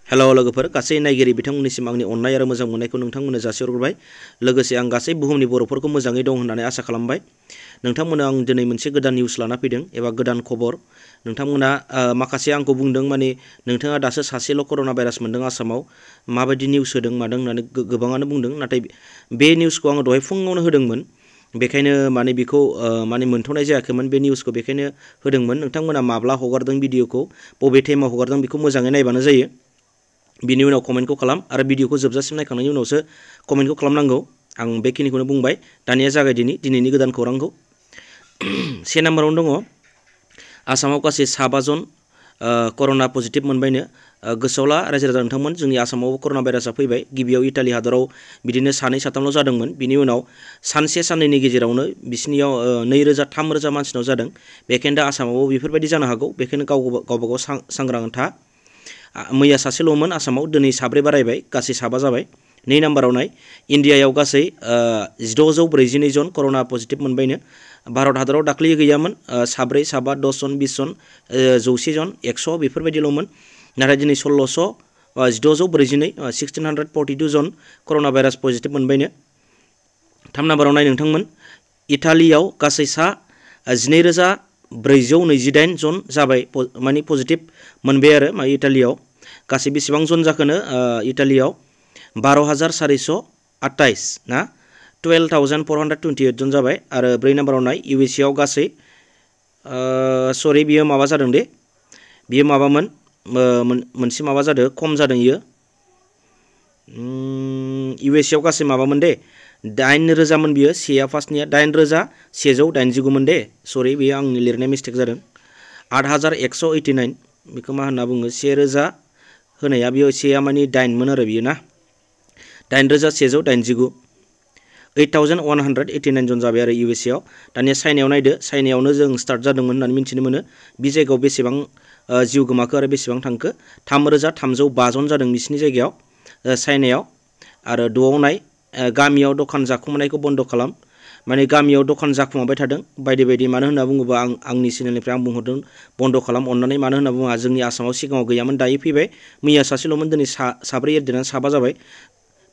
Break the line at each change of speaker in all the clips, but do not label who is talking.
Hello लोगोफोर गासै नायगिरि बिथांमोननिसिम आंनि अननाय आरो मोजां मोननायखौ नोंथांमोननो जासिहरबाय। लोगोसे आं गासै बुहुमनि बर'फोरखौ मोजाङै दं होननानै आसा खालामबाय। नोंथांमोननो आं दिनै मोनसे गोदान निउस लाना फैदों एबा गोदान खबर। नोंथांमोना माखासे आंखौ बुंदों माने नोंथाङा दासो सासेल' कर'ना भाइरास मोनदों आसामाव, माबायदि निउस होदों मादों होननानै गोबाङानो बुंदों। नाथाय बे निउसखौ आङो दहाय फुङावनो होदोंमोन। बेखायनो माने बेखौ माने मोनथ'नाय जायाखैमोन बे निउसखौ, बेखायनो होदोंमोन। नोंथांमोना माब्ला हगारदों भिडिअखौ, बबे टाइमाव हगारदों बेखौ मोजाङै नायबानो जायो। बिनि उनाव कमेन्टखौ खालाम आरो भिडिअखौ जोबजासिम नायखांनायनि उनावसो कमेन्टखौ खालामनांगौ। आं बेखिनिखौनो बुंबाय। दानिया दिनैनि गोदान खौरांखौ। से नाम्बारावनो दङ आसामाव गासै 7 जन कर'ना पजिटिभ मोनबायनो। गोसोआव ला रायजो राजा नोंथांमोन, जोंनि आसामावबो कर'ना भाइरासआ फैबाय। गिबियाव इटालि हादराव बिदिनो 2-3ल' जादोंमोन। बिनि उनाव सानसे साननैनि गेजेरावनो बिसिनियाव 2000-3000 मानसिनाव जादों। बेखायनो दा आसामावबो बेफोरबायदि जानो हागौ। बेखायनो गावबागाव सांग्रां था। मैया सासेल'मोन आसामाव, दिनै 4 बारायबाय, गासै 7 जाबाय। 2 नाम्बाराव नाय, इन्डियायाव गासै 1642 जन कर'ना पजिटिभ मोनबायनो। भारत हादराव दाख्लै गैयामोन, 4, 7, 10 जन, 20 जन, 100 जन, 100 बेफोरबायदिल'मोन। नाथाय दिनै 1642 जन कर'ना भाइरास पजिटिभ मोनबायनो। 3 नाम्बाराव नाय नोंथांमोन, इटालियाव गासै 12428 जन जाबाय, माने पजिटिभ मोनबाय आरो इटालियाव। गासै बेसेबां जन जाखोनो इटालियाव 12428 ना, 12428 जन जाबाय। आरो 4 नाम्बाराव नाय, इउएसएआव गासै बियो माबा जादों दे, बियो माबामोन, मोनसे माबा जादों, खम जादों इयो। इउएसएआव गासै माबामोन दे, 8000मोन बियो, सेया फार्स्टनिया 8189मोन दे। बेयो आंनि लिरनाय मिस्टेक जादों। 8189, बेखौ मा होनना बुङो, 1000 होनाया बेयाव सेया माने 8मोन आरो बियो ना, 8189। 8189 जन जाबाय आरो इउएसएआव। दानिया चाइनायाव नायदो, चाइनायावनो जों स्टार्ट जादोंमोन होननानै मिन्थिनो मोनो। बे जायगायाव बेसेबां जिउ गोमाखो आरो बेसेबां थांखो, 3305 जन जादों बिसिनि जायगायाव, चाइनायाव। आरो 2आव नाय, गामियाव दखान जाखुमानायखौ बन्द' खालाम। माने गामियाव दखान जाखुमाबाय थादों बायदि बायदि। मानो होनना बुङोबा आंनि चेनेलनिफ्राय आं बुंहरदों बन्द' खालाम अननानै। मानो होनना बुङोबा जोंनि आसामाव सिगाङाव गैयामोन, दायो फैबाय। मैया सासेल'मोन, दिनै 4 एरदेरनानै 7 जाबाय।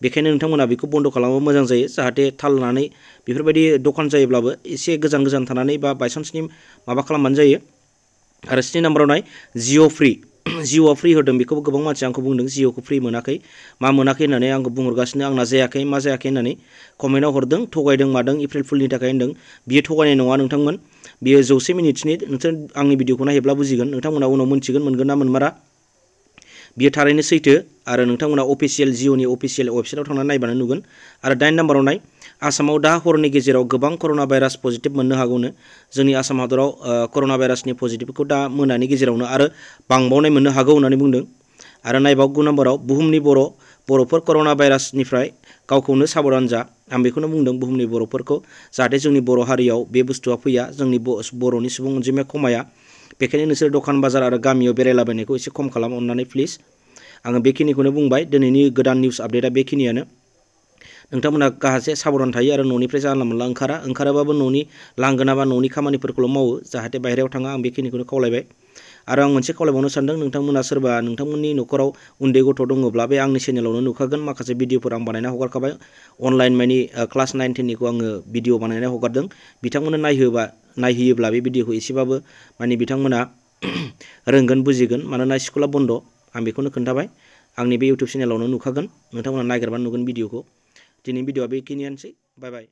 बेखायनो नोंथांमोना बेखौ बन्द' खालामोबा मोजां जायो, जाहाथे थाल लानानै बेफोरबायदि दखान जायोब्लाबो एसे गोजान गोजान थानानै बा बायसान्सनि माबा खालामबानो जायो। आरो 7 नाम्बाराव नाय, जिअ' फ्रि होदों। बेखौबो गोबां मानसि आंखौ बुंदों जिअ'खौ फ्रि मोनाखै, मा मोनाखै होननानै आंखौ बुंहरगासिनो। आंना जायाखै, मा जायाखै होननानै कमेन्टआव हरदों। थगायदों मादों, एप्रिल फुलनि थाखाय होनदों। बियो थगायनाय नङा नोंथांमोन, बियो 100 मिनिटनि। नोंसोर आंनि भिडिअखौ नायब्ला बुजिगोन, नोंथांमोना उनाव मोनथिगोन मोनगोन ना मोनमारा। बियो थारैनो सैथो। आरो नोंथांमोना अफिसियेल जिअ'नि अफिसियेल वेबसाइटआव थांनानै नायबानो नुगोन। आरो 8 नाम्बाराव नाय, आसामाव दा हरनि गेजेराव गोबां कर'ना भाइरास पजिटिभ मोननो हागौनो। जोंनि आसाम हादराव कर'ना भाइरासनि पजिटिभखौ दा मोनानि गेजेरावनो आरो बांबावनाय मोननो हागौ होननानै बुंदों। आरो नायबाव 9 नाम्बाराव, बुहुमनि बर'फोर कर'ना भाइरासनिफ्राय गावखौनो साबधान जा। आं बेखौनो बुंदों बुहुमनि बर'फोरखौ, जाहाथे जोंनि बर' हारियाव बे बुस्थुआ फैया, जोंनि बर'नि सुबुं अनजिमाया खमाया। बेखायनो नोंसोर दखान बाजार आरो गामियाव बेरायलाबायनायखौ एसे खम खालाम अननानै प्लिज। आङो बेखिनिखौनो बुंबाय। दिनैनि गोदान निउस आपडेटआ बेखिनियानो। नोंथांमोना गाहासे साबधान थायो आरो न'निफ्राय जानला मोनला ओंखाराबाबो न'नि लांगोना बा न'नि खामानिफोरखौल' मावो, जाहाथे बाहेरायाव थाङा। आं बेखिनिखौनो खावलायबाय। आरो आं मोनसे खावलायबावनो सानदों, नोंथांमोना सोरबा नोंथांमोननि न'खराव उन्दै गथ' दङब्ला बे आंनि चेनेलावनो नुखागोन, माखासे भिडिअफोर आं बानायना हगारखाबाय। अनलाइन माने क्लास 9, 10निखौ आङो भिडिअ बानायना हगारदों। बिथांमोननो नायहोयोब्ला बे भिडिअखौ एसेबाबो माने बिथांमोना रोंगोन, बुजिगोन। मानोना स्कुला बन्द', आं बेखौनो खोन्थाबाय। आंनि बे इउटुब चेनेलावनो नुखागोन, नोंथांमोना नागिरबानो नुगोन भिडिअखौ। दिनैनि भिडिअआ बेखिनियानोसै। बाय बाय।